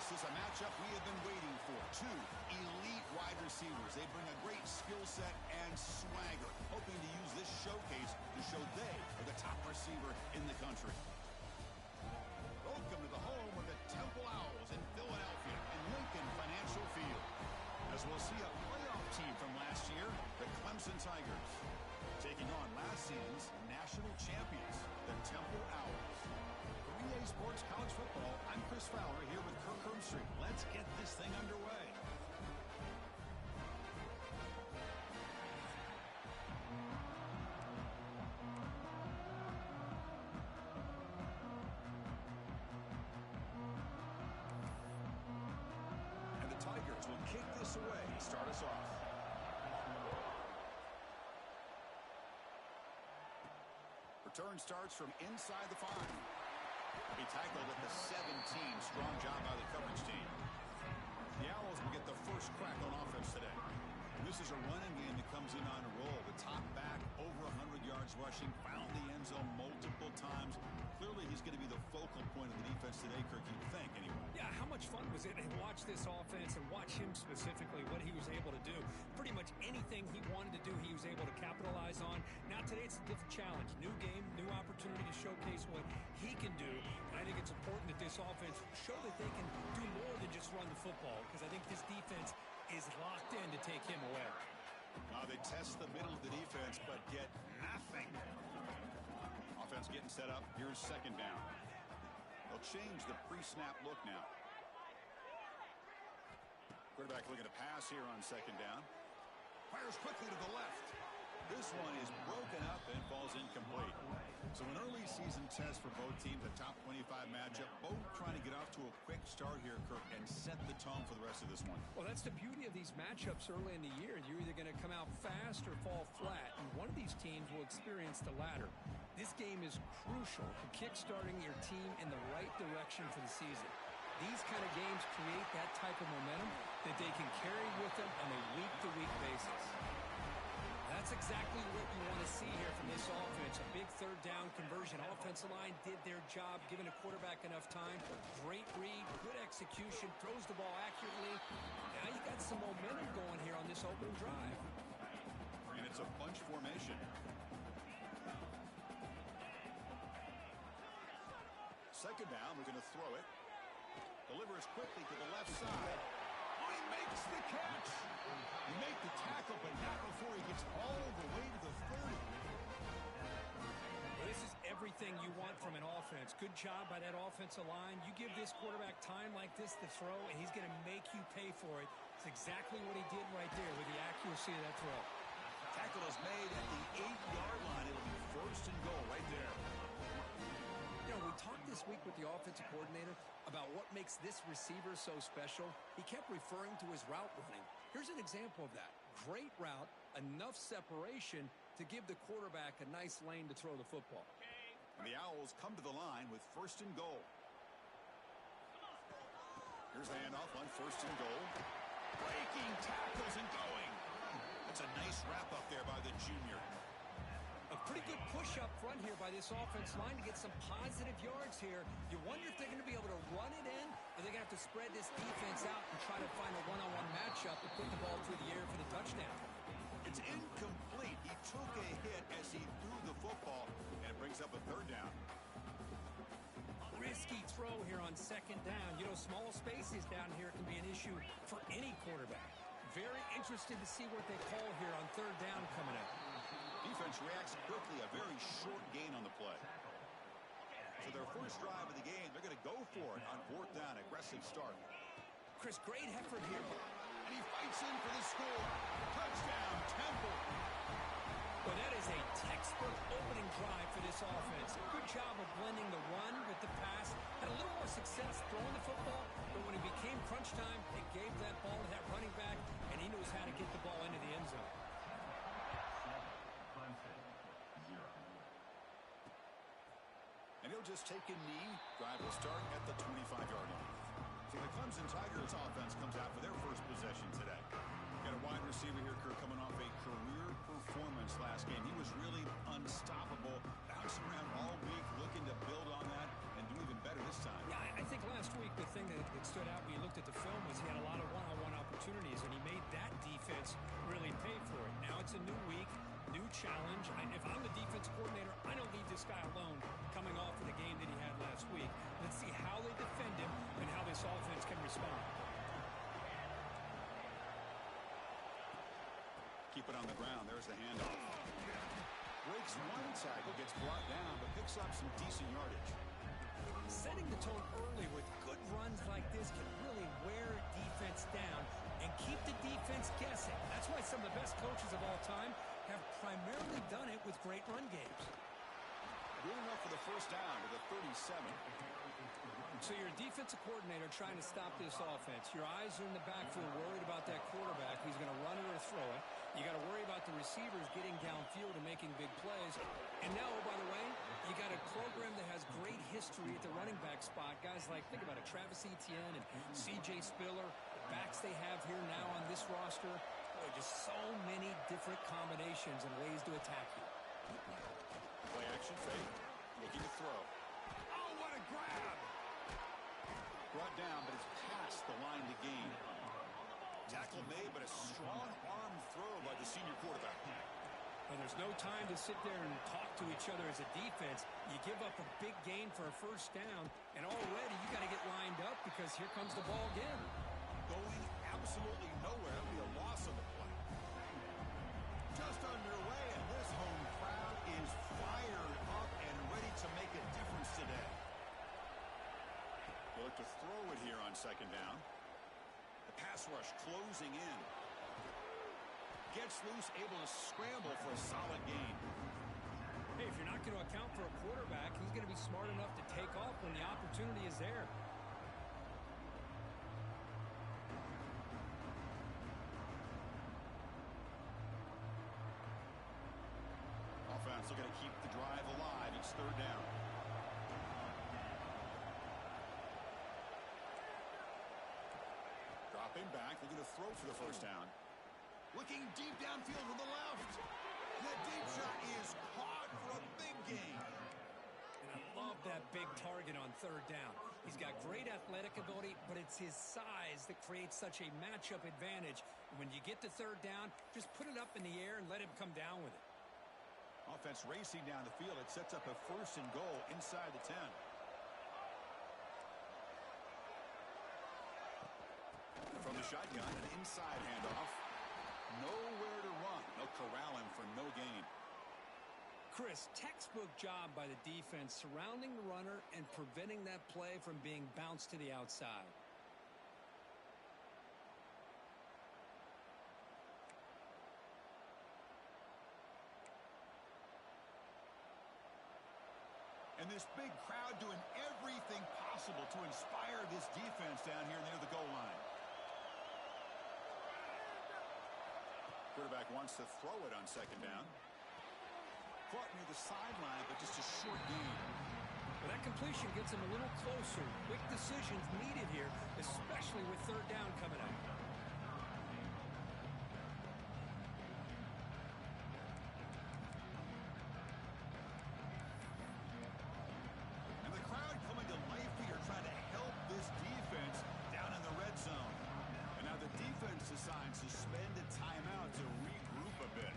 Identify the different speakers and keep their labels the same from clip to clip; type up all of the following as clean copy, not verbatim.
Speaker 1: This is a matchup we have been waiting for. Two elite wide receivers. They bring a great skill set and swagger, hoping to use this showcase to show they are the top receiver in the country. Welcome to the home of the Temple Owls in Philadelphia in Lincoln Financial Field. As we'll see a playoff team from last year, the Clemson Tigers, taking on last season's national champions, the Temple Owls. For EA Sports College Football, I'm Chris Fowler here with Kirk Herbstreit. Let's get this thing underway. Tigers will kick this away to start us off. Return starts from inside the 5. He tackled at the 17. Strong job by the coverage team. The Owls will get the first crack on offense today. This is a running game that comes in on a roll. The top back, over 100 yards rushing, found the end zone multiple times. Clearly, he's going to be the focal point of the defense today, Kirk, you'd think, anyway.
Speaker 2: Yeah, how much fun was it to watch this offense and watch him specifically, what he was able to do. Pretty much anything he wanted to do, he was able to capitalize on. Now, today, it's a different challenge. New game, new opportunity to showcase what he can do. And I think it's important that this offense show that they can do more than just run the football, because I think this defense is locked in to take him away.
Speaker 1: They test the middle of the defense, but get nothing. Offense getting set up. Here's second down. They'll change the pre-snap look now. Quarterback looking to pass here on second down. Fires quickly to the left. This one is broken up and falls incomplete. So an early season test for both teams, a top 25 matchup. Both trying to get off to a quick start here, Kirk, and set the tone for the rest of this one.
Speaker 2: Well, that's the beauty of these matchups early in the year. You're either going to come out fast or fall flat, and one of these teams will experience the latter. This game is crucial to kick-starting your team in the right direction for the season. These kind of games create that type of momentum that they can carry with them on a week-to-week basis. That's exactly what you want to see here from this offense. A big third down conversion. Offensive line did their job, giving a quarterback enough time. Great read, good execution, throws the ball accurately. Now you got some momentum going here on this opening drive.
Speaker 1: And it's a bunch formation. Second down, we're going to throw it. Delivers quickly to the left side. He makes the catch. He made the tackle, but not before he gets all the way to the 30.
Speaker 2: Well, this is everything you want from an offense. Good job by that offensive line. You give this quarterback time like this to throw, and he's going to make you pay for it. It's exactly what he did right there with the accuracy of that throw.
Speaker 1: Tackle is made at the 8-yard line. It'll be first and goal right there.
Speaker 2: You know, we talked this week with the offensive coordinator about what makes this receiver so special. He kept referring to his route running. Here's an example of that. Great route, enough separation to give the quarterback a nice lane to throw the football.
Speaker 1: And the Owls come to the line with first and goal. Here's the handoff on first and goal. Breaking tackles and going. That's a nice wrap up there by the junior.
Speaker 2: A pretty good push up front here by this offense line to get some positive yards here. You wonder if they're going to be able to run it in, or they're going to have to spread this defense out and try to find a one-on-one matchup to put the ball through the air for the touchdown.
Speaker 1: It's incomplete. He took a hit as he threw the football, and it brings up a third down.
Speaker 2: Risky throw here on second down. You know, small spaces down here can be an issue for any quarterback. Very interested to see what they call here on third down coming up.
Speaker 1: Defense reacts quickly, a very short gain on the play. So their first drive of the game, they're going to go for it on fourth down, aggressive start.
Speaker 2: Chris, great effort here.
Speaker 1: And he fights in for the score. Touchdown, Temple.
Speaker 2: Well, that is a textbook opening drive for this offense. Good job of blending the run with the pass. Had a little more success throwing the football, but when it became crunch time, they gave that ball to that running back, and he knows how to get the ball into the end zone.
Speaker 1: And he'll just take a knee. Drive will start at the 25-yard line. So the Clemson Tigers offense comes out for their first possession today. Got a wide receiver here, Kirk, coming off a career performance last game. He was really unstoppable, bouncing around all week, looking to build on that and do even better this time.
Speaker 2: Yeah, I think last week think the thing that stood out when you looked at the film was he had a lot of one-on-one opportunities, and he made that defense really pay for it. Now it's a new week, new challenge. If I'm the defense coordinator, I don't leave this guy alone coming off of the game that he had last week. Let's see how they defend him and how this offense can respond.
Speaker 1: Keep it on the ground. There's the handoff. Breaks one tackle, gets brought down, but picks up some decent yardage.
Speaker 2: Setting the tone early with good runs like this can really wear defense down and keep the defense guessing. That's why some of the best coaches of all time have primarily done it with great run games.
Speaker 1: Good enough for the first down to the 37.
Speaker 2: So you're a defensive coordinator trying to stop this offense. Your eyes are in the backfield worried about that quarterback who's going to run it or throw it. You got to worry about the receivers getting downfield and making big plays. And now, oh, by the way, you got a program that has great history at the running back spot. Guys like, think about it, Travis Etienne and C.J. Spiller, backs they have here now on this roster. Boy, just so many different combinations and ways to attack you.
Speaker 1: Play action fake, looking to throw. Oh, what a grab! Brought down, but it's past the line to gain. Tackle made, but a strong arm throw by the senior quarterback.
Speaker 2: And there's no time to sit there and talk to each other as a defense. You give up a big gain for a first down, and already you got to get lined up because here comes the ball again.
Speaker 1: Going absolutely nowhere. It'll be a loss on the play. Just underway, and this home crowd is fired up and ready to make a difference today. They look to throw it here on second down. The pass rush closing in. Gets loose, able to scramble for a solid gain.
Speaker 2: Hey, if you're not going to account for a quarterback, he's going to be smart enough to take off when the opportunity is there.
Speaker 1: Offense looking to keep the drive alive. It's third down. Dropping back, looking to throw for the first down. Looking deep downfield to the left. The deep shot is caught for a big gain.
Speaker 2: And I love that big target on third down. He's got great athletic ability, but it's his size that creates such a matchup advantage. And when you get to third down, just put it up in the air and let him come down with it.
Speaker 1: Offense racing down the field. It sets up a first and goal inside the 10. From the shotgun, an inside handoff. Nowhere to run. They'll corral him for no gain.
Speaker 2: Chris, textbook job by the defense surrounding the runner and preventing that play from being bounced to the outside.
Speaker 1: And this big crowd doing everything possible to inspire this defense down here near the goal line. Quarterback wants to throw it on second down. Caught near the sideline, but just a short gain.
Speaker 2: Well, that completion gets him a little closer. Quick decisions needed here, especially with third down coming up.
Speaker 1: And the crowd coming to life here, trying to help this defense down in the red zone. And now the defense decides to spend a timeout to regroup a bit.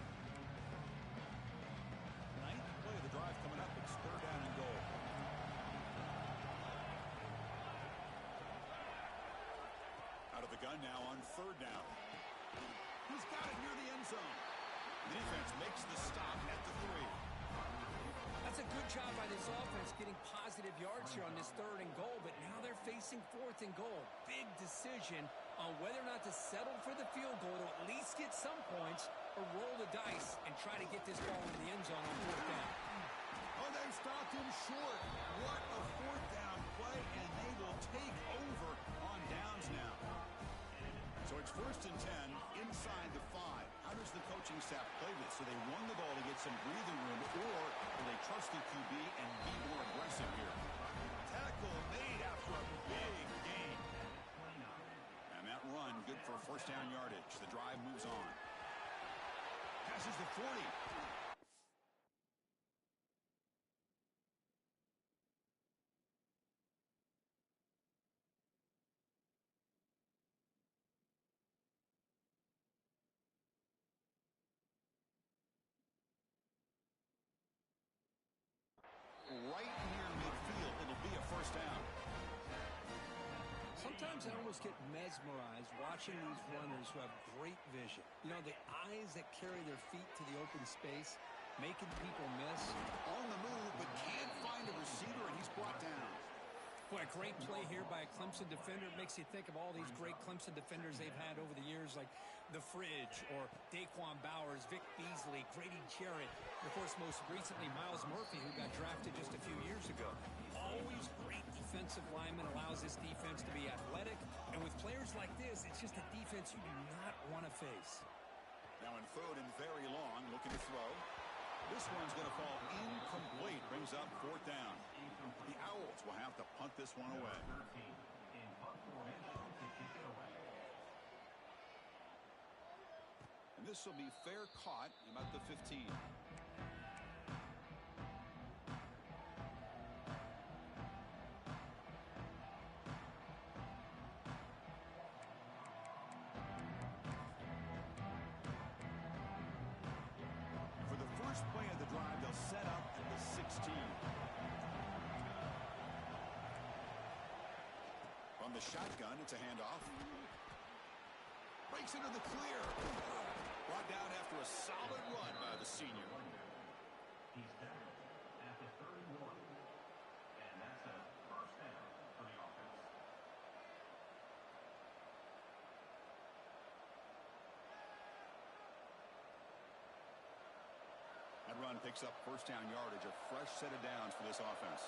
Speaker 1: Ninth play of the drive coming up. It's third down and goal. Out of the gun now on third down. He's got it near the end zone. The defense makes the stop at the 3.
Speaker 2: That's a good job by this offense getting positive yards here on this third and goal, but now they're facing fourth and goal. Big decision on whether or not to settle for the field goal to at least get some points or roll the dice and try to get this ball in the end zone on fourth down.
Speaker 1: Oh, they stopped him short. What a fourth down play, and they will take over on downs now. So it's first and 10 inside the 5. How does the coaching staff play this? So they run the ball to get some breathing room, or do they trust the QB and be more aggressive here? Tackle made after a big gain. And that run, good for first down yardage. The drive moves on. Passes the 40.
Speaker 2: Sometimes I almost get mesmerized watching these runners who have great vision. You know, the eyes that carry their feet to the open space, making people miss.
Speaker 1: On the move, but can't find a receiver, and he's brought down.
Speaker 2: Boy, a great play here by a Clemson defender. It makes you think of all these great Clemson defenders they've had over the years, like The Fridge or Daquan Bowers, Vic Beasley, Grady Jarrett, and of course, most recently, Miles Murphy, who got drafted just a few years ago. Always great defensive lineman, allows this defense to be athletic. And with players like this, it's just a defense you do not want to face.
Speaker 1: Now in third and very long, looking to throw. This one's going to fall incomplete. Brings up fourth down. The Owls will have to punt this one away. And this will be fair caught about the 15. For the first play of the drive, they'll set up at the 16. From the shotgun, it's a handoff. Breaks into the clear. Brought down after a solid run by the senior.
Speaker 3: He's down at the 31. And that's a first down for the offense.
Speaker 1: That run picks up first down yardage, a fresh set of downs for this offense.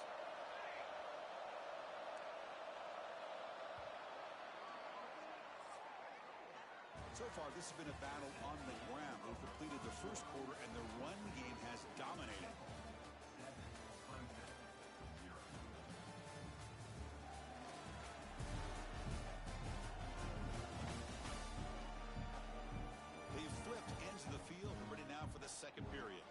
Speaker 1: So far, this has been a battle on the ground. They've completed the first quarter, and the run game has dominated. They've flipped ends of the field and ready now for the second period.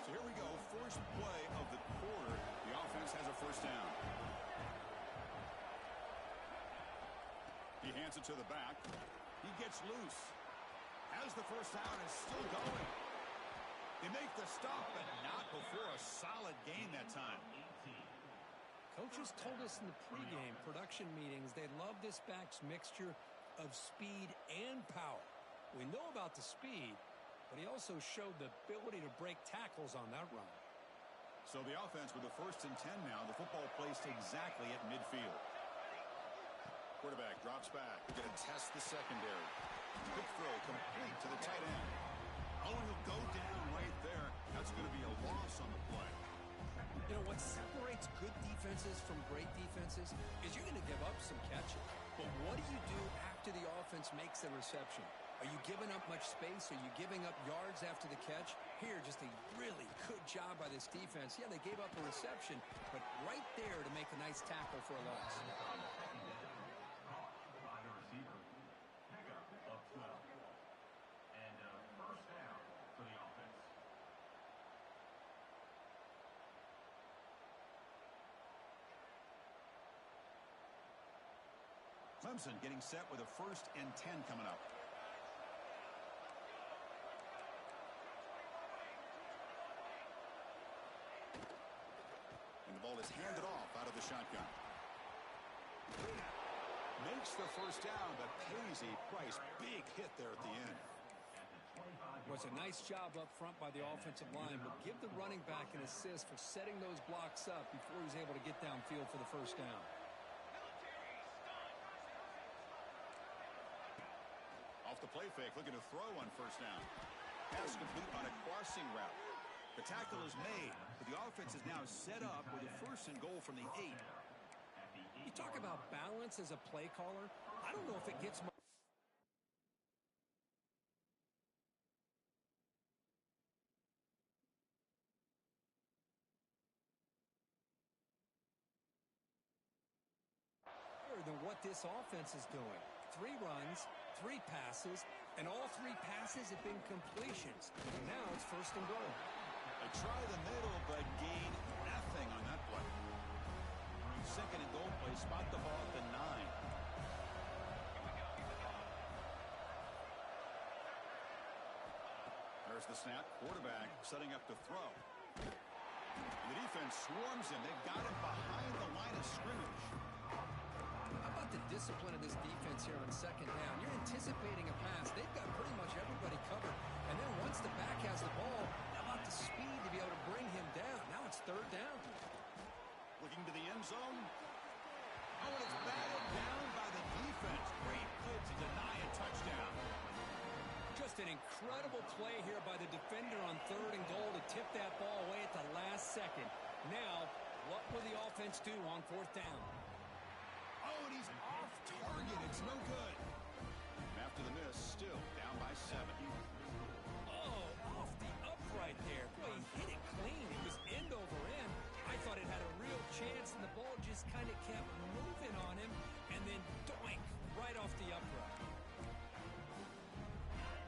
Speaker 1: So here we go, first play of the quarter. The offense has a first down. He hands it to the back. He gets loose. Has the first down and still going. They make the stop, but not before a solid gain that time.
Speaker 2: Coaches told us in the pregame production meetings they love this back's mixture of speed and power. We know about the speed, but he also showed the ability to break tackles on that run.
Speaker 1: So the offense with the first and 10 now. The football placed exactly at midfield. Quarterback drops back. We're going to test the secondary. Quick throw complete to the tight end. Oh, and he'll go down right there. That's going to be a loss on the play.
Speaker 2: You know, what separates good defenses from great defenses is you're going to give up some catches. But what do you do after the offense makes the reception? Are you giving up much space? Are you giving up yards after the catch? Here, just a really good job by this defense. Yeah, they gave up a reception, but right there to make a nice tackle for a loss.
Speaker 3: By the receiver. Pickup of 12. And first down for the offense.
Speaker 1: Clemson getting set with a first and 10 coming up. And the ball is handed off out of the shotgun. Makes the first down, but pays a price. Big hit there at the end.
Speaker 2: Was a nice job up front by the offensive line, but give the running back an assist for setting those blocks up before he's able to get downfield for the first down.
Speaker 1: Off the play fake, looking to throw on first down. Pass complete on a crossing route. The tackle is made, but the offense is now set up with a first and goal from the 8.
Speaker 2: You talk about balance as a play caller. I don't know if it gets much. Than what this offense is doing. 3 runs, 3 passes, and all 3 passes have been completions. And now it's first and goal.
Speaker 1: They try the middle, but gain nothing on that play. Second and goal play, spot the ball at the 9. There's the snap. Quarterback setting up to throw. And the defense swarms him. They've got him behind the line of scrimmage.
Speaker 2: How about the discipline of this defense here on second down? You're anticipating a pass. They've got pretty much everybody covered. And then once the back has the ball, how about the speed to be able to bring him down? Now it's third down.
Speaker 1: Looking to the end zone. Oh, and it's batted down by the defense. Great play to deny a touchdown.
Speaker 2: Just an incredible play here by the defender on third and goal to tip that ball away at the last second. Now, what will the offense do on fourth down?
Speaker 1: Oh, and he's off target. It's no good. After the miss, still down by 7.
Speaker 2: Oh, off the upright there. Boy, he hit it clean. It was end over end. I thought it had a real chance, and the ball just kind of kept moving on him, and then doink, right off the upright.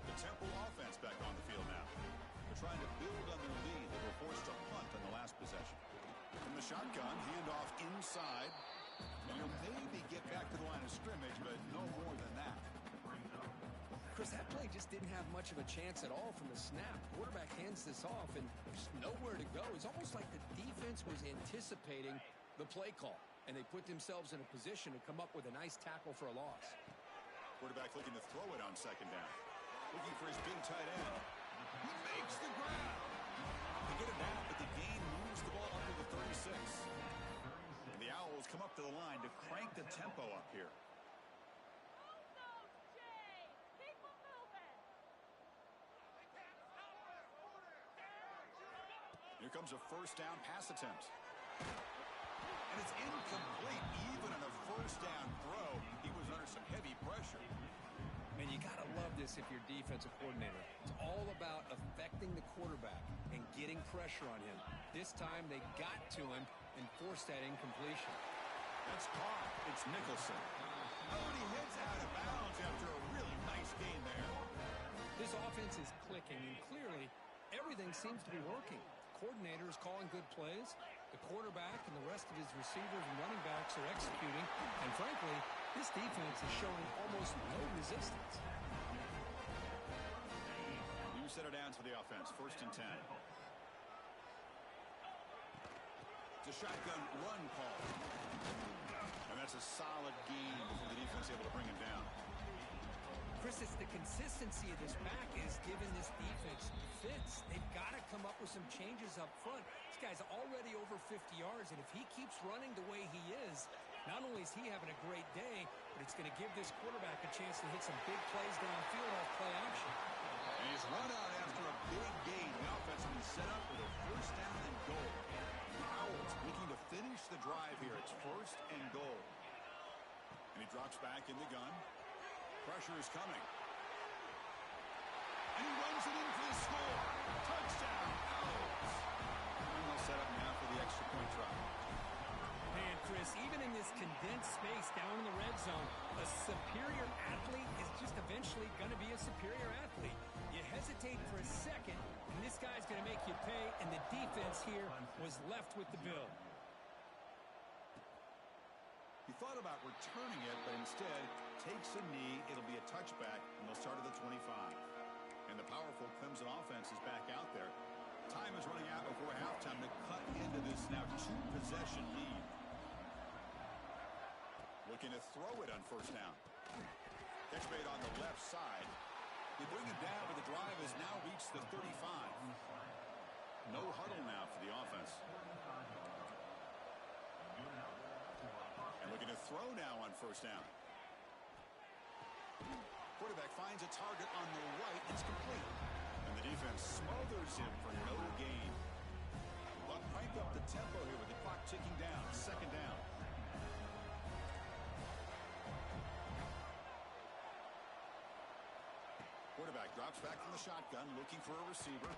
Speaker 1: The Temple offense back on the field now. They're trying to build on their lead. They were forced to punt on the last possession. From the shotgun, handoff inside. And he'll maybe get back to the line of scrimmage, but no more than that.
Speaker 2: Chris, that play just didn't have much of a chance at all from the snap. Quarterback hands this off, and there's nowhere to go. It's almost like the defense was anticipating the play call, and they put themselves in a position to come up with a nice tackle for a loss.
Speaker 1: Quarterback looking to throw it on second down. Looking for his big tight end. He makes the grab. They get it down, but the gain moves the ball up to the 36. And the Owls come up to the line to crank the tempo up here. Here comes a first down pass attempt. And it's incomplete. Even on a first down throw, he was under some heavy pressure.
Speaker 2: Man, you got to love this if you're defensive coordinator. It's all about affecting the quarterback and getting pressure on him. This time they got to him and forced that incompletion.
Speaker 1: That's caught. It's Nicholson. Oh, and he hits out of bounds after a really nice gain there.
Speaker 2: This offense is clicking, and clearly everything seems to be working. Coordinator is calling good plays. The quarterback and the rest of his receivers and running backs are executing. And frankly, this defense is showing almost no resistance.
Speaker 1: New setter down for the offense. First and 10. It's a shotgun run call. And that's a solid gain before the defense able to bring him down.
Speaker 2: Chris, it's the consistency of this back is giving this defense fits. They've got to come up with some changes up front. This guy's already over 50 yards, and if he keeps running the way he is, not only is he having a great day, but it's going to give this quarterback a chance to hit some big plays downfield off play action.
Speaker 1: And he's run out after a big gain. The offense will be set up with a first down and goal. The Owls looking to finish the drive here. It's first and goal. And he drops back in the gun. Pressure is coming. And he runs it in for the score. Touchdown, Owls. And they'll set up now for the extra point try.
Speaker 2: Man, Chris, even in this condensed space down in the red zone, a superior athlete is just eventually going to be a superior athlete. You hesitate for a second, and this guy's going to make you pay, and the defense here was left with the bill.
Speaker 1: He thought about returning it, but instead takes a knee. It'll be a touchback, and they'll start at the 25. And the powerful Clemson offense is back out there. Time is running out before halftime to cut into this now two-possession lead. Looking to throw it on first down. Catch made on the left side. They bring it down, but the drive has now reached the 35. No huddle now for the offense. And looking to throw now on first down. Quarterback finds a target on the right. It's complete. And the defense smothers him for no gain. But crank up the tempo here with the clock ticking down. Second down. Quarterback drops back from the shotgun, looking for a receiver.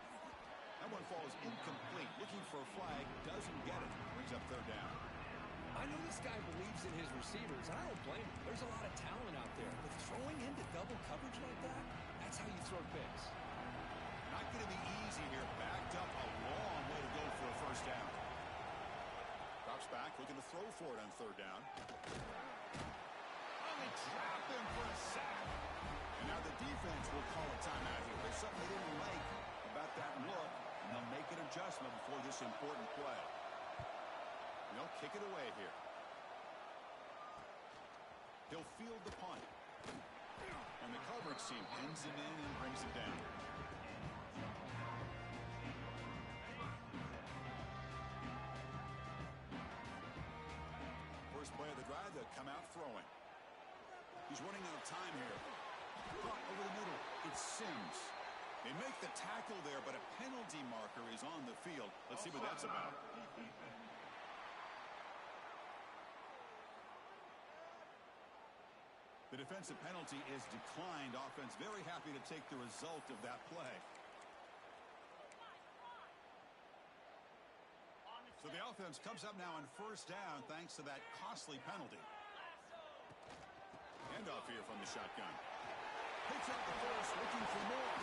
Speaker 1: That one falls incomplete. Looking for a flag. Doesn't get it. Brings up third down.
Speaker 2: I know this guy believes in his receivers. I don't blame him. There's a lot of talent out there. But throwing into double coverage like that, that's how you throw picks.
Speaker 1: Not going to be easy here. Backed up a long way to go for a first down. Drops back, looking to throw for it on third down. Oh, they trapped him for a sack. And now the defense will call a timeout here. There's something they didn't like this important play. They'll kick it away here. He'll field the punt. And the coverage team pins him in and brings him down. First play of the drive, they'll come out throwing. He's running out of time here. Caught over the middle. It's Sims. They make the tackle there, but a penalty marker is on the field. Let's see what that's about. The defensive penalty is declined. Offense very happy to take the result of that play. So the offense comes up now on first down thanks to that costly penalty. Handoff here from the shotgun. Picks up the first, looking for more.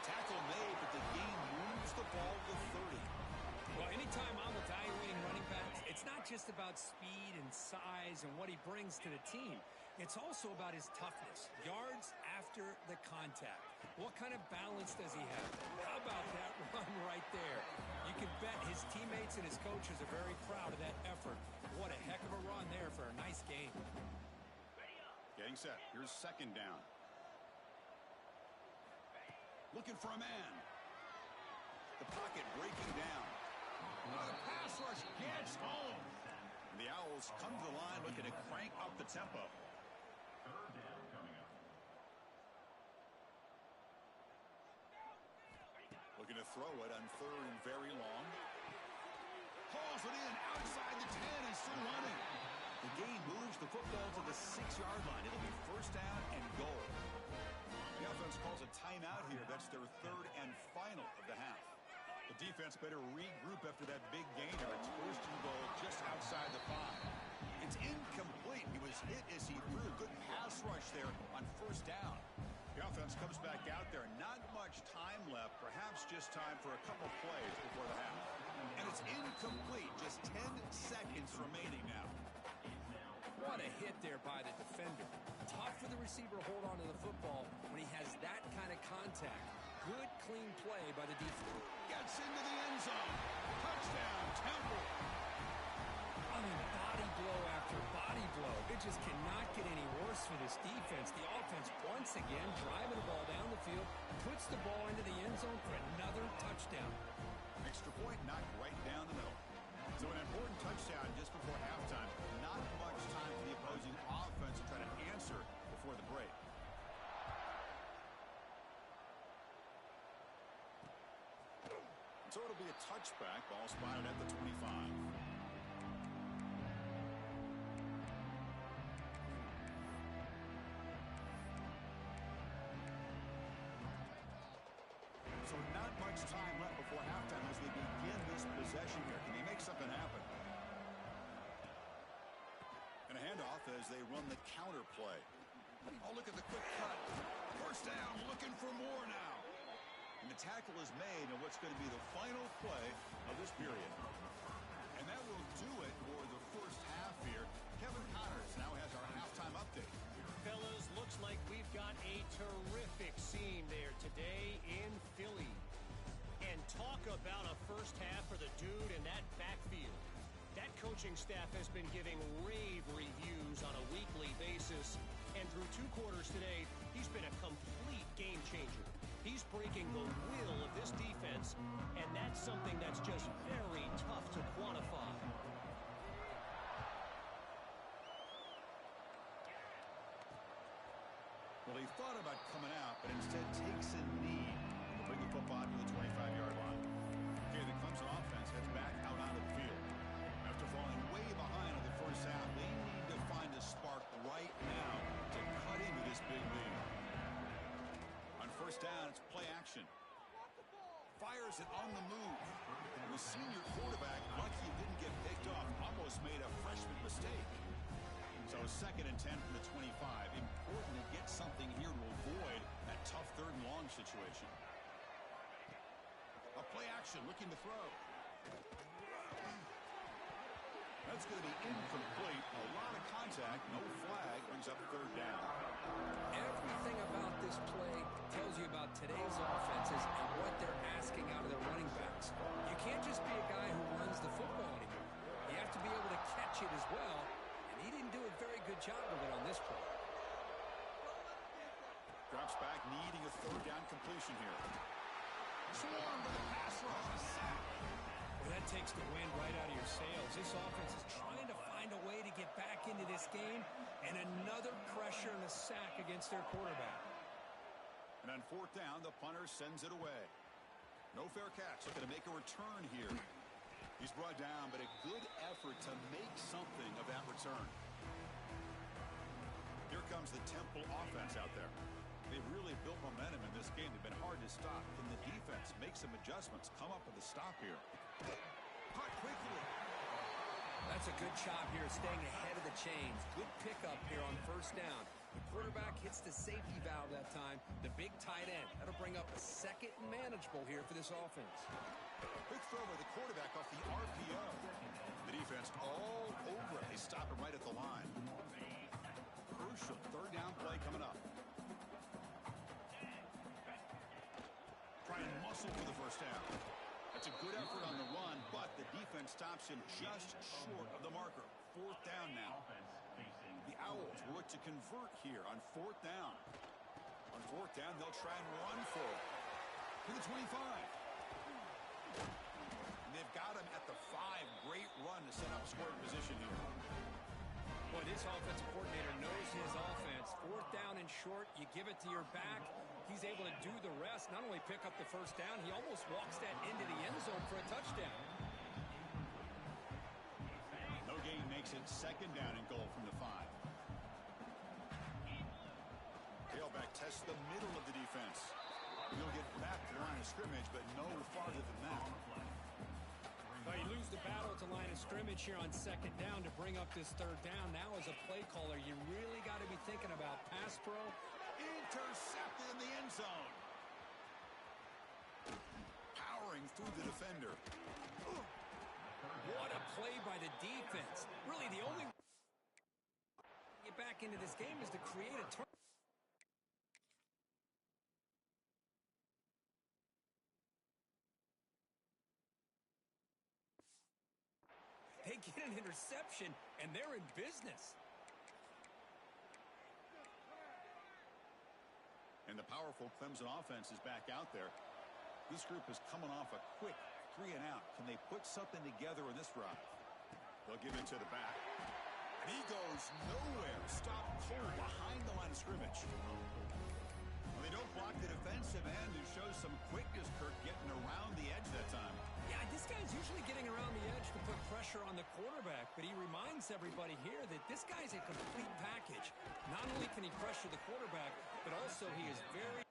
Speaker 1: Tackle made, but the game moves the ball to 30.
Speaker 2: Well, anytime I'm evaluating running backs, it's not just about speed and size and what he brings to the team. It's also about his toughness. Yards after the contact. What kind of balance does he have? How about that run right there? You can bet his teammates and his coaches are very proud of that effort. What a heck of a run there for a nice game.
Speaker 1: Getting set. Here's second down. Looking for a man. The pocket breaking down. The pass rush gets home. And the Owls come to the line looking to crank up the tempo.
Speaker 3: Third down coming up.
Speaker 1: Looking to throw it on third and very long. Hauls it in outside the 10 and still running. The game moves the football to the 6-yard line. It'll be first down and goal. The offense calls a timeout here. That's their third and final of the half. The defense better regroup after that big gainer. It's first and goal just outside the 5. It's incomplete. He was hit as he threw. Good pass rush there on first down. The offense comes back out there. Not much time left. Perhaps just time for a couple plays before the half. And it's incomplete. Just 10 seconds remaining now.
Speaker 2: What a hit there by the defender. Tough for the receiver to hold on to the football when he has that kind of contact. Good, clean play by the defense.
Speaker 1: Gets into the end zone. Touchdown, Temple.
Speaker 2: I mean, body blow after body blow. It just cannot get any worse for this defense. The offense, once again, driving the ball down the field, puts the ball into the end zone for another touchdown.
Speaker 1: Extra point knocked right down the middle. So an important touchdown just before halftime. Not much time for the opposing offense to try to answer before the break. So it'll be a touchback. Ball spotted at the 25. So not much time left before halftime as they begin this possession here. Can they make something happen? And a handoff as they run the counter play. Oh, look at the quick cut. First down, looking for more now. And the tackle is made on what's going to be the final play of this period. And that will do it for the first half here. Kevin Connors now has our halftime update.
Speaker 4: Fellas, looks like we've got a terrific scene there today in Philly. And talk about a first half for the dude in that backfield. That coaching staff has been giving rave reviews on a weekly basis. And through 2 quarters today, he's been a complete game changer. He's breaking the will of this defense, and that's something that's just very tough to quantify.
Speaker 1: Well, he thought about coming out, but instead takes a knee to bring the football to the 25-yard line. Okay, the Clemson offense heads back out onto the field. After falling way behind in the first half, they need to find a spark right now to cut into this big lead. On first down, it's play action. Fires it on the move. The senior quarterback, lucky he didn't get picked off, almost made a freshman mistake. So 2nd and 10 from the 25. Important to get something here to avoid that tough third and long situation. A play action, looking to throw. That's going to be incomplete. A lot of contact, no flag, brings up third down.
Speaker 2: Everything about this play tells you about today's offenses and what they're asking out of their running backs. You can't just be a guy who runs the football anymore. You have to be able to catch it as well, and he didn't do a very good job of it on this play.
Speaker 1: Drops back, needing a third down completion here. Swarm with a pass rush.
Speaker 2: Well, that takes the wind right out of your sails. This offense is trying to find a way to get back into this game, and another pressure and a sack against their quarterback.
Speaker 1: And on fourth down, the punter sends it away. No fair catch. Looking to make a return here. He's brought down, but a good effort to make something of that return. Here comes the Temple offense out there. They've really built momentum in this game. They've been hard to stop. Can the defense make some adjustments? Come up with a stop here. Caught quickly.
Speaker 2: That's a good job here, staying ahead of the chains. Good pickup here on first down. The quarterback hits the safety valve that time. The big tight end. That'll bring up a second and manageable here for this offense.
Speaker 1: Quick throw by the quarterback off the RPO. The defense all over it. They stop him right at the line. Crucial third down play coming up. Try and muscle for the first down. That's a good effort on the run, but the defense stops him just short of the marker. Fourth down now. The Owls will look to convert here on fourth down. On fourth down, they'll try and run for it. To the 25. And they've got him at the 5. Great run to set up scoring position here.
Speaker 2: Boy, this offensive coordinator knows his offense. Fourth down and short, you give it to your back. He's able to do the rest, not only pick up the first down, he almost walks that into the end zone for a touchdown.
Speaker 1: No gain makes it second down and goal from the 5. Tailback tests the middle of the defense. He'll get back to the line of scrimmage, but no farther than that.
Speaker 2: Well, you lose the battle at the line of scrimmage here on second down to bring up this third down. Now as a play caller, you really got to be thinking about pass pro.
Speaker 1: Intercepted in the end zone. Powering through the defender.
Speaker 2: What a play by the defense. Really, the only way to get back into this game is to create a turn. They get an interception, and they're in business.
Speaker 1: And the powerful Clemson offense is back out there. This group is coming off a quick 3 and out. Can they put something together in this drive? They'll give it to the back. And he goes nowhere. Stop cold behind the line of scrimmage. Well, they don't block the defensive end, who shows some quickness, Kirk, getting around the edge that time.
Speaker 2: Yeah, this guy's usually getting around the edge to put pressure on the quarterback, but he reminds everybody here that this guy's a complete package. Not only can he pressure the quarterback, but also he is very...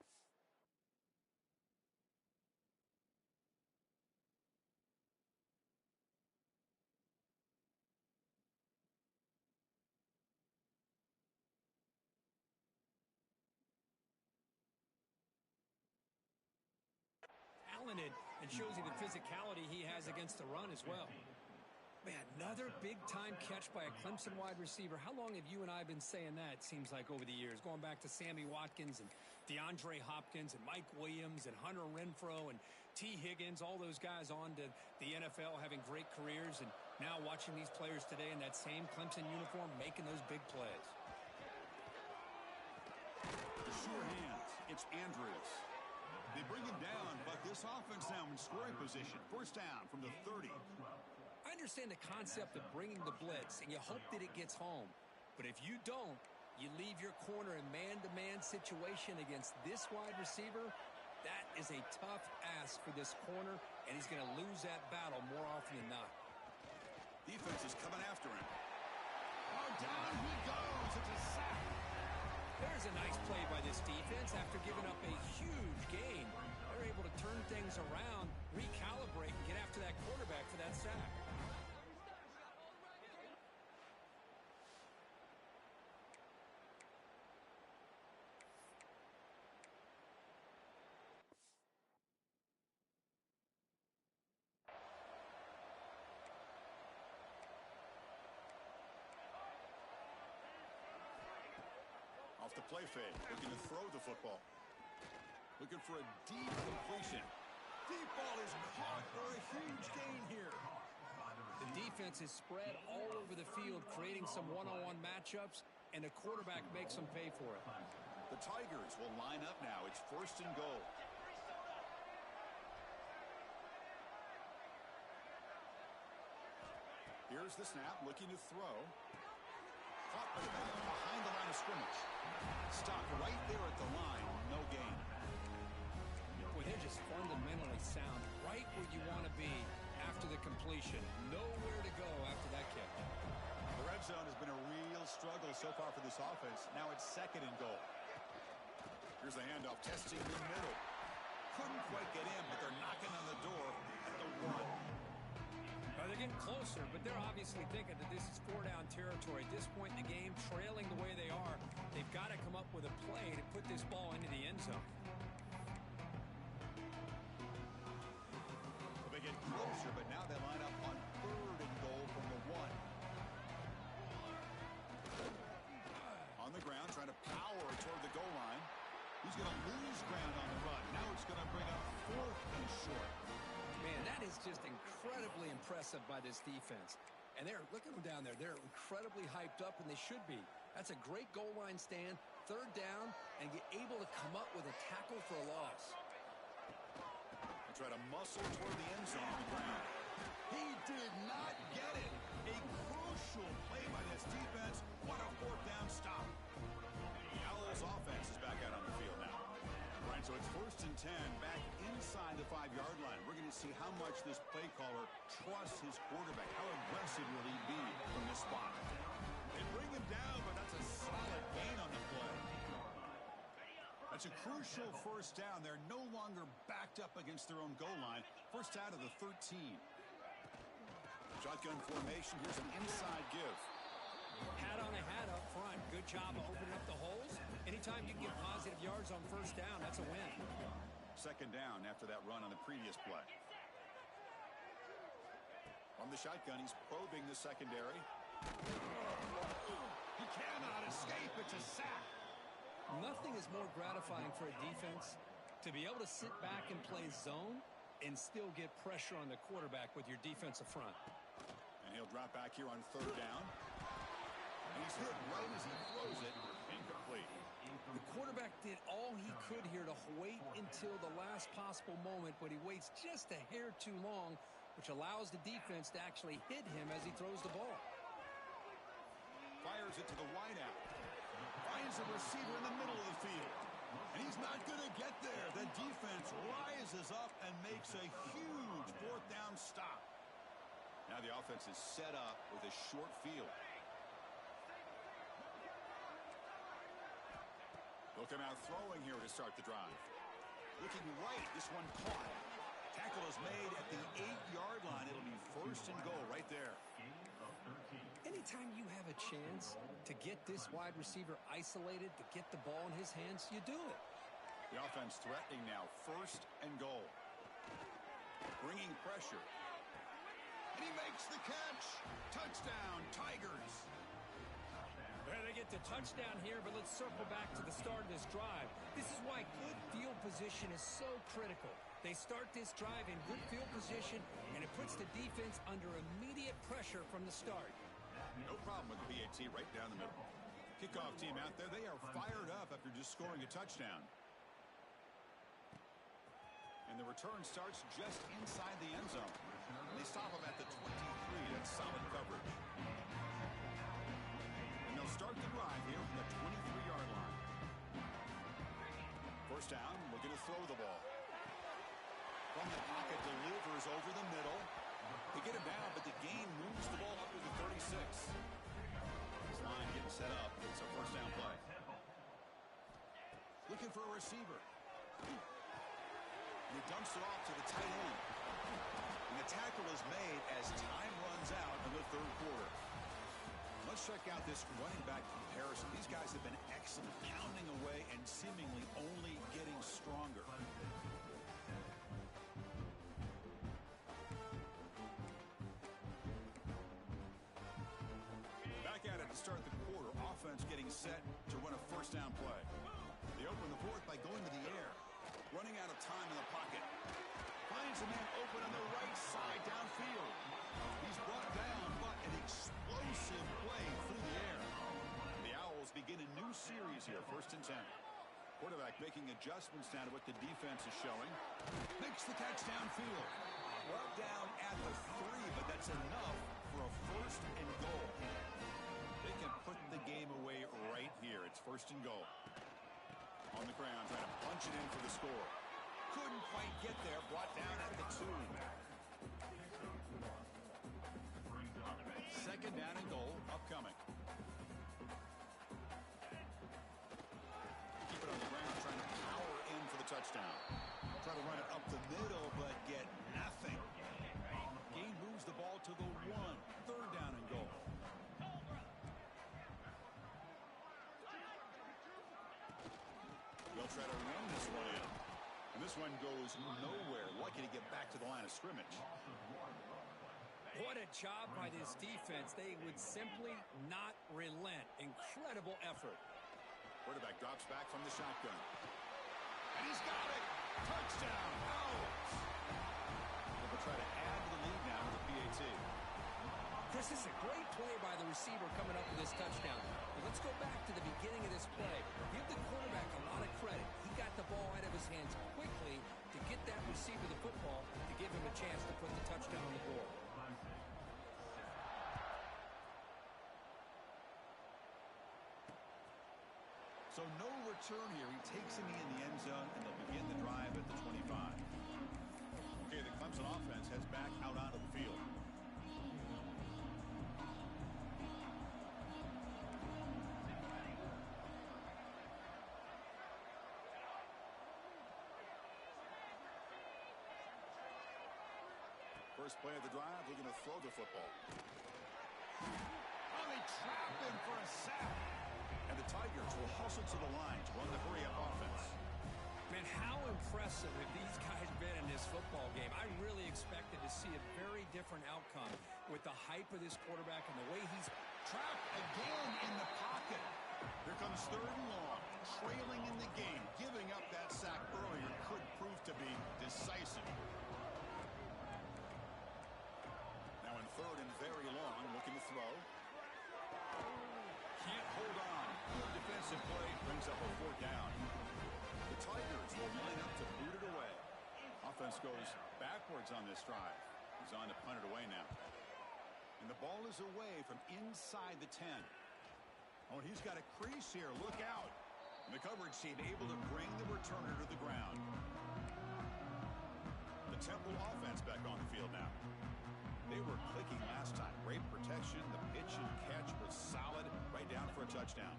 Speaker 2: talented, and shows you the physicality he has against the run as well. Man, another big-time catch by a Clemson wide receiver. How long have you and I been saying that, it seems like, over the years? Going back to Sammy Watkins and DeAndre Hopkins and Mike Williams and Hunter Renfrow and T. Higgins, all those guys on to the NFL having great careers, and now watching these players today in that same Clemson uniform making those big plays.
Speaker 1: The sure hands. It's Andrews. They bring him down, but this offense now in scoring position. First down from the 30.
Speaker 2: I understand the concept of bringing the blitz, and you hope that it gets home. But if you don't, you leave your corner in man-to-man situation against this wide receiver. That is a tough ask for this corner, and he's going to lose that battle more often than not.
Speaker 1: Defense is coming after him. Oh, down he goes. It's a sack.
Speaker 2: There's a nice play by this defense after giving up a huge gain. They're able to turn things around, recalibrate, and get after that quarterback for that sack.
Speaker 1: Off the play fake, looking to throw the football. Looking for a deep completion. Deep ball is caught for a huge gain here.
Speaker 2: The defense is spread all over the field, creating some one-on-one matchups, and the quarterback makes them pay for it.
Speaker 1: The Tigers will line up now. It's 1st and goal. Here's the snap, looking to throw. Caught by the back behind the line of scrimmage. Stopped right there at the line. No gain.
Speaker 2: Well, they're just fundamentally sound, right where you want to be after the completion. Nowhere to go after that catch.
Speaker 1: The red zone has been a real struggle so far for this offense. Now it's 2nd and goal. Here's the handoff, testing the middle. Couldn't quite get in, but they're knocking on the door at the 1.
Speaker 2: They're getting closer, but they're obviously thinking that this is 4-down territory. At this point in the game, trailing the way they are, they've got to come up with a play to put this ball into the end zone.
Speaker 1: Well, they get closer, but now they line up on 3rd and goal from the 1. On the ground, trying to power toward the goal line. He's going to lose ground on the run. Now it's going to bring up 4th and short.
Speaker 2: Man, that is just incredibly impressive by this defense. And look at them down there. They're incredibly hyped up, and they should be. That's a great goal line stand, 3rd down, and get able to come up with a tackle for a loss.
Speaker 1: They try to muscle toward the end zone on the ground. He did not get it. A crucial play by this defense. What a 4th down stop. The Owls offense is back out on the field now. Right, so it's 1st and 10, back inside the 5-yard line. We're going to see how much this play caller trusts his quarterback. How aggressive will he be from this spot? They bring him down, but that's a solid gain on the play. That's a crucial 1st down. They're no longer backed up against their own goal line. 1st out of the 13. Shotgun formation. Here's an inside give.
Speaker 2: Hat on a hat up front. Good job of opening up the holes. Anytime you can get positive yards on 1st down, that's a win.
Speaker 1: 2nd down after that run on the previous play. From the shotgun, he's probing the secondary. He cannot escape. It's a sack.
Speaker 2: Nothing is more gratifying for a defense to be able to sit back and play zone and still get pressure on the quarterback with your defensive front.
Speaker 1: And he'll drop back here on 3rd down. And he's hit right as he throws it. Incomplete.
Speaker 2: The quarterback did all he could here to wait until the last possible moment, but he waits just a hair too long, which allows the defense to actually hit him as he throws the ball.
Speaker 1: Fires it to the wideout. Finds a receiver in the middle of the field. And he's not going to get there. The defense rises up and makes a huge 4th down stop. Now the offense is set up with a short field. They'll come out throwing here to start the drive. Looking right, this one caught. Tackle is made at the 8-yard line. It'll be 1st and goal right there.
Speaker 2: Anytime you have a chance to get this wide receiver isolated, to get the ball in his hands, you do it.
Speaker 1: The offense threatening now, 1st and goal. Bringing pressure. And he makes the catch. Touchdown, Tigers.
Speaker 2: Well, they get the touchdown here, but let's circle back to the start of this drive. This is why good field position is so critical. They start this drive in good field position, and it puts the defense under immediate pressure from the start.
Speaker 1: No problem with the PAT right down the middle. Kickoff team out there, they are fired up after just scoring a touchdown. And the return starts just inside the end zone. And they stop him at the 23. That's solid coverage. And they'll start the drive here from the 23-yard line. 1st down, looking to throw the ball. From the pocket, delivers over the middle. They get him down, but the gain moves the ball up to the 36. This line getting set up. It's a 1st down play. Looking for a receiver. And he dumps it off to the tight end. And the tackle is made as time runs out in the 3rd quarter. Let's check out this running back comparison. These guys have been excellent, pounding away and seemingly only getting stronger. Back at it to start the quarter. Offense getting set to run a 1st first down play. They open the fourth by going to the air. Running out of time in the pocket. Finds a man open on the right side downfield. He's brought down, but an explosive play through the air. The Owls begin a new series here, 1st and 10. Quarterback making adjustments down to what the defense is showing. Makes the catch downfield. Well down at the 3, but that's enough for a 1st and goal. They can put the game away right here. It's 1st and goal. On the ground, trying to punch it in for the score. Couldn't quite get there. Brought down at the 2. 2nd down and goal upcoming. Keep it on the ground, trying to power in for the touchdown. Try to run it up the middle, but get nothing. Gain moves the ball to the 1. 3rd down and goal. They'll try to run this one in. And this one goes nowhere. Lucky to get back to the line of scrimmage.
Speaker 2: What a job by this defense. They would simply not relent. Incredible effort.
Speaker 1: Quarterback drops back from the shotgun. And he's got it. Touchdown. Owls. They'll try to add to the lead now with the PAT.
Speaker 2: Chris, this is a great play by the receiver coming up with this touchdown. But let's go back to the beginning of this play. Give the quarterback a lot of credit. He got the ball out of his hands quickly to get that receiver the football to give him a chance to put the touchdown on the board.
Speaker 1: So no return here. He takes him in the end zone, and they'll begin the drive at the 25. Okay, the Clemson offense heads back out onto the field. First play of the drive, they're going to throw the football. Oh, they trap him for a sack. And the Tigers will hustle to the line to run the hurry-up offense.
Speaker 2: Man, how impressive have these guys been in this football game? I really expected to see a very different outcome with the hype of this quarterback and the way he's
Speaker 1: trapped again in the pocket. Here comes 3rd and long, trailing in the game. Giving up that sack earlier could prove to be decisive. Now in 3rd and very long, looking to throw. Can't hold on. Good defensive play brings up a 4th down. The Tigers will line up to boot it away. Offense goes backwards on this drive. He's on to punt it away now. And the ball is away from inside the 10. Oh, and he's got a crease here. Look out. And the coverage team able to bring the returner to the ground. The Temple offense back on the field now. They were clicking last time. Great protection. The pitch and catch was solid. Right down for a touchdown.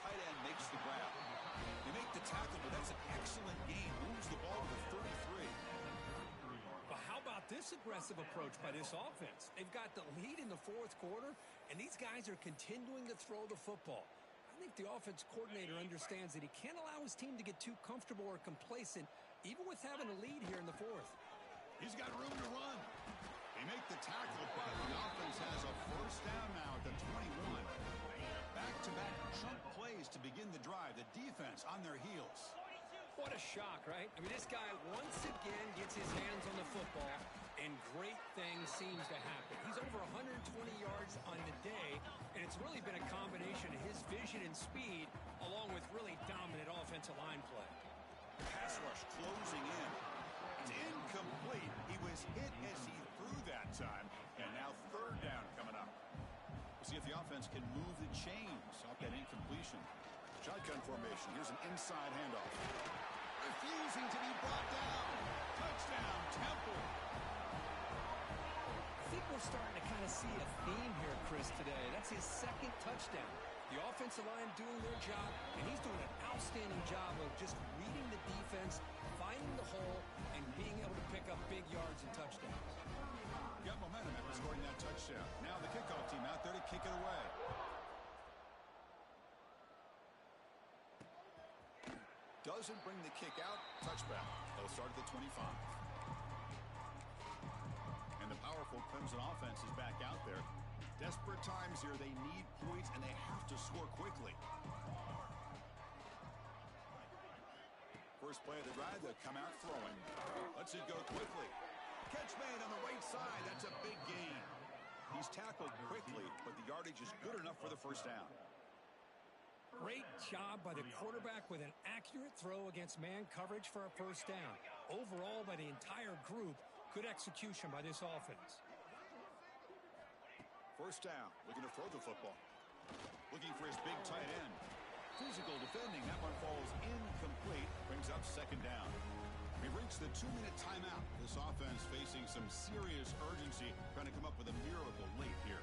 Speaker 1: Tight end makes the grab. They make the tackle, but that's an excellent game. Moves the ball to the 33.
Speaker 2: But how about this aggressive approach by this offense? They've got the lead in the 4th quarter, and these guys are continuing to throw the football. I think the offense coordinator understands that he can't allow his team to get too comfortable or complacent, even with having a lead here in the 4th.
Speaker 1: He's got room to run. They make the tackle, but the offense has a 1st down now at the 21. Back-to-back chunk plays to begin the drive. The defense on their heels.
Speaker 2: What a shock, right? I mean, this guy once again gets his hands on the football, and great things seems to happen. He's over 120 yards on the day, and it's really been a combination of his vision and speed, along with really dominant offensive line play.
Speaker 1: Pass rush closing in. It's incomplete. He was hit as he threw that time, and now 3rd down coming up. We'll see if the offense can move the chains off that incompletion. Shotgun formation. Here's an inside handoff. Refusing to be brought down. Touchdown, Temple.
Speaker 2: I think we're starting to kind of see a theme here, Chris, today. That's his 2nd touchdown. The offensive line doing their job, and he's doing an outstanding job of just reading the defense, finding the hole, and being able to pick up big yards and touchdowns.
Speaker 1: Got momentum after scoring that touchdown. Now the kickoff team out there to kick it away. Doesn't bring the kick out. Touchback. They'll start at the 25. And the power powerful Clemson offense is back out there. Desperate times here. They need points, and they have to score quickly. First play of the drive, they'll come out throwing. Lets it go quickly. Catch made on the right side. That's a big gain. He's tackled quickly, but the yardage is good enough for the first down.
Speaker 2: Great job by the quarterback with an accurate throw against man coverage for a first down. Overall, by the entire group, good execution by this offense.
Speaker 1: First down, looking to throw the football. Looking for his big tight end. Physical defending, that one falls incomplete. Brings up second down. We've reached the 2-minute timeout. This offense facing some serious urgency, trying to come up with a miracle late here.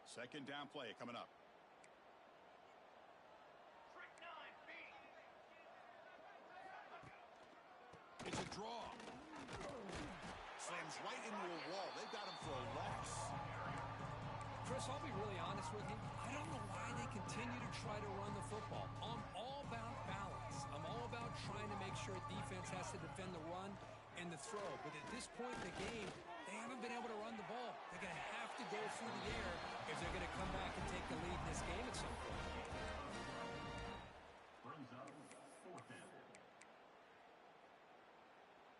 Speaker 1: Second down play coming up. It's a draw. Slams right into a wall. They've got him for a loss.
Speaker 2: Chris, I'll be really honest with you. I don't know why they continue to try to run the football. I'm all about balance. I'm all about trying to make sure defense has to defend the run and the throw. But at this point in the game, they haven't been able to run the ball. They're going to have to go through the air if they're going to come back and take the lead in this game at some point.
Speaker 3: Brings up fourth down.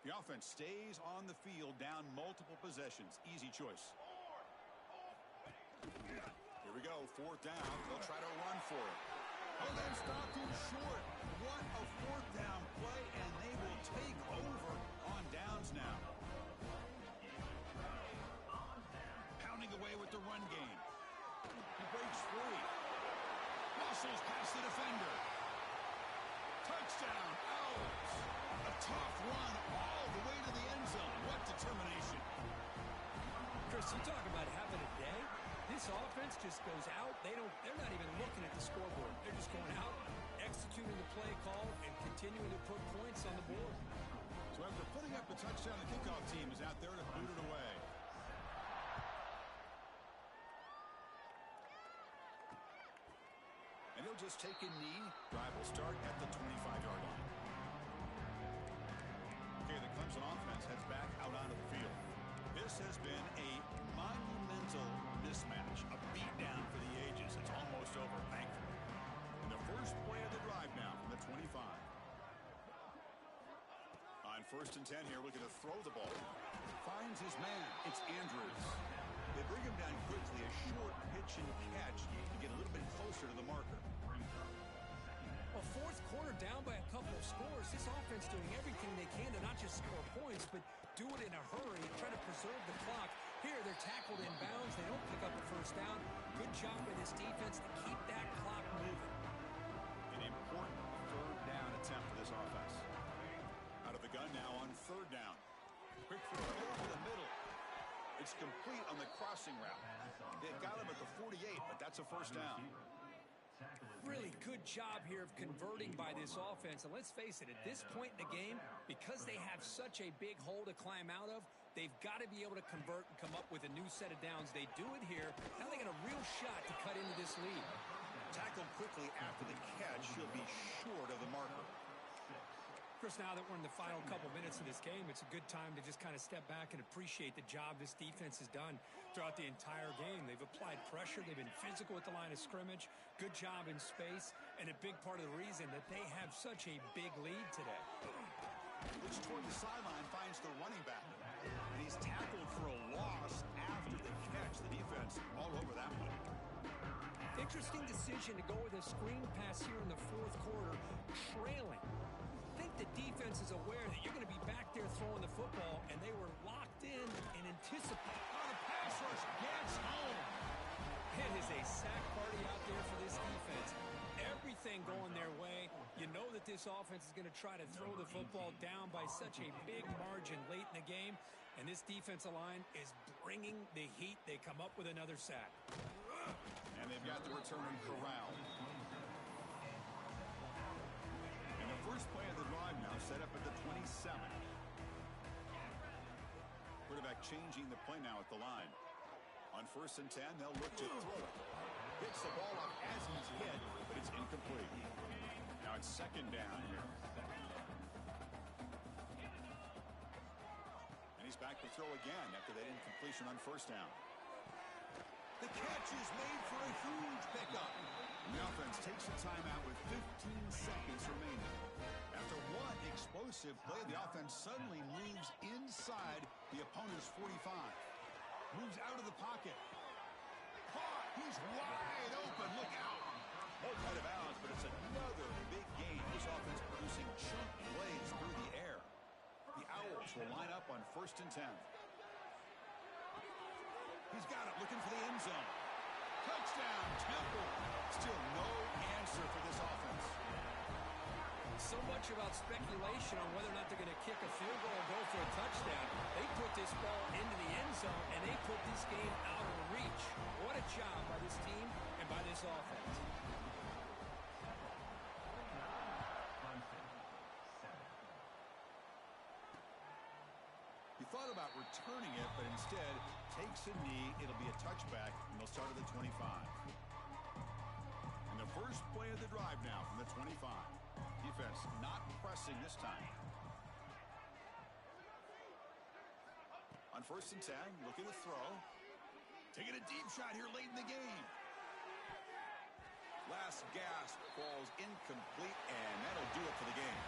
Speaker 1: The offense stays on the field down multiple possessions. Easy choice. Here we go, fourth down. They'll try to run for it. Oh, then stop too short. What a fourth down play, and they will take over on downs now. Pounding away with the run game. He breaks free. Muscles past the defender. Touchdown, out. A tough run all the way to the end zone. What determination.
Speaker 2: Chris, you talk about having a day. This offense just goes out. They're not even looking at the scoreboard. They're just going out, executing the play call, and continuing to put points on the board.
Speaker 1: So after putting up the touchdown, the kickoff team is out there to boot it away. And he'll just take a knee. Drive will start at the 25-yard line. Okay, the Clemson offense heads back out onto the field. This has been a monumental mismatch, a beatdown for the ages. It's almost over, thankfully. And the first play of the drive now from the 25. On first and 10 here, looking to throw the ball. Finds his man. It's Andrews. They bring him down quickly, a short pitch and catch to get a little bit closer to the marker.
Speaker 2: A fourth quarter down by a couple of scores. This offense doing everything they can to not just score points, but do it in a hurry, try to preserve the clock. Here, they're tackled in bounds. They don't pick up a first down. Good job by this defense to keep that clock moving.
Speaker 1: An important third down attempt for this offense. Out of the gun now on third down. Quick throw over the middle. It's complete on the crossing route. They got him at the 48, but that's a first down.
Speaker 2: Really good job here of converting by this offense. And let's face it, at this point in the game, because they have such a big hole to climb out of, they've got to be able to convert and come up with a new set of downs. They do it here. Now they got a real shot to cut into this lead.
Speaker 1: Tackled quickly after the catch. She'll be short of the marker.
Speaker 2: Chris, now that we're in the final couple minutes of this game, it's a good time to just kind of step back and appreciate the job this defense has done throughout the entire game. They've applied pressure. They've been physical at the line of scrimmage. Good job in space. And a big part of the reason that they have such a big lead today.
Speaker 1: Looks toward the sideline, finds the running back. And he's tackled for a loss after the catch. The defense all over that one.
Speaker 2: Interesting decision to go with a screen pass here in the fourth quarter, trailing. I think the defense is aware that you're going to be back there throwing the football, and they were locked in and anticipate.
Speaker 1: Oh, the pass rush gets home.
Speaker 2: It is a sack party out there for this defense. Everything going their way. You know that this offense is going to try to throw the football down by such a big margin late in the game, and this defensive line is bringing the heat. They come up with another sack.
Speaker 1: And they've got the return corralled. First play of the drive now set up at the 27. Quarterback changing the play now at the line. On first and 10, they'll look to throw it. Hits the ball up as he's hit, but it's incomplete. Now it's second down here. back to throw again after that incompletion on first down.
Speaker 5: The catch is made for a huge pickup.
Speaker 1: The offense takes a timeout with 15 seconds remaining. After one explosive play, the offense suddenly moves inside the opponent's 45. Moves out of the pocket. Caught. He's wide open. Look out. Both out of bounds, but it's another big game. This offense producing chunk plays through the air. The Owls will line up on 1st and 10. He's got it, looking for the end zone. Touchdown, Temple. Still no answer for this offense.
Speaker 2: So much about speculation on whether or not they're going to kick a field goal or go for a touchdown. They put this ball into the end zone, and they put this game out of reach. What a job by this team and by this offense.
Speaker 1: He thought about returning it, but instead takes a knee. It'll be a touchback, and they'll start at the 25. And the first play of the drive now from the 25. Defense not pressing this time. On 1st and 10, looking to throw. Taking a deep shot here late in the game. Last gasp falls incomplete, and that'll do it for the game.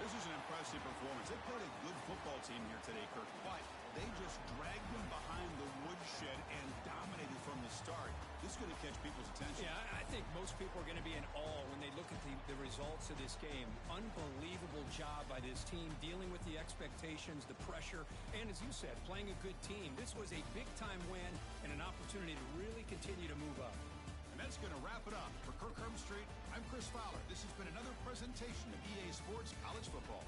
Speaker 1: This is an impressive performance. They played a good football team here today, Kirk, but they just dragged them behind the woodshed and dominated from the start. This is going to catch people's attention.
Speaker 2: Yeah, I think most people are going to be in awe when they look at the results of this game. Unbelievable job by this team, dealing with the expectations, the pressure, and as you said, playing a good team. This was a big-time win and an opportunity to really continue to move up.
Speaker 1: And that's going to wrap it up. For Kirk Herbstreit, I'm Chris Fowler. This has been another presentation of EA Sports College Football.